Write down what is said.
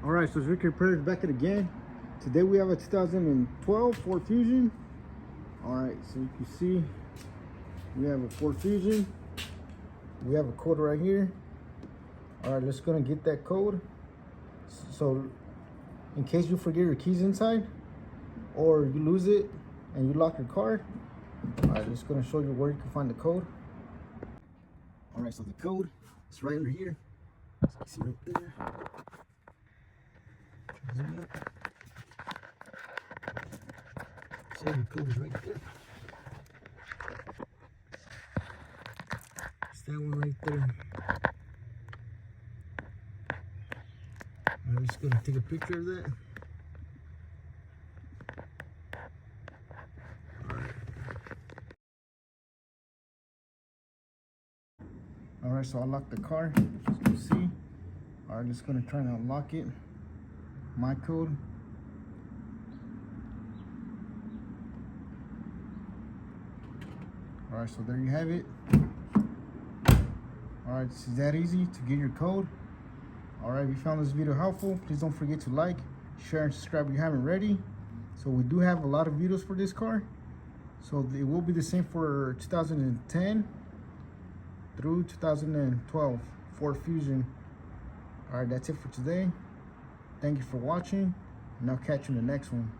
Alright, so it's Ricky Repairs back at again. Today we have a 2012 Ford Fusion. Alright, so you can see we have a Ford Fusion. We have a code right here. Alright, let's gonna get that code. So in case you forget your keys inside or you lose it and you lock your car, alright, just gonna show you where you can find the code. Alright, so the code is right under here. So you can see right there. Zoom up. So the code is right there. It's that one right there. I'm just gonna take a picture of that. Alright, so I locked the car, as you can see. Alright, just gonna try to unlock it. My code. Alright, so there you have it. Alright, it's that easy to get your code. Alright, if you found this video helpful, please don't forget to like, share, and subscribe if you haven't already. So we do have a lot of videos for this car. So it will be the same for 2010 through 2012 Ford Fusion. Alright, that's it for today. Thank you for watching, and I'll catch you in the next one.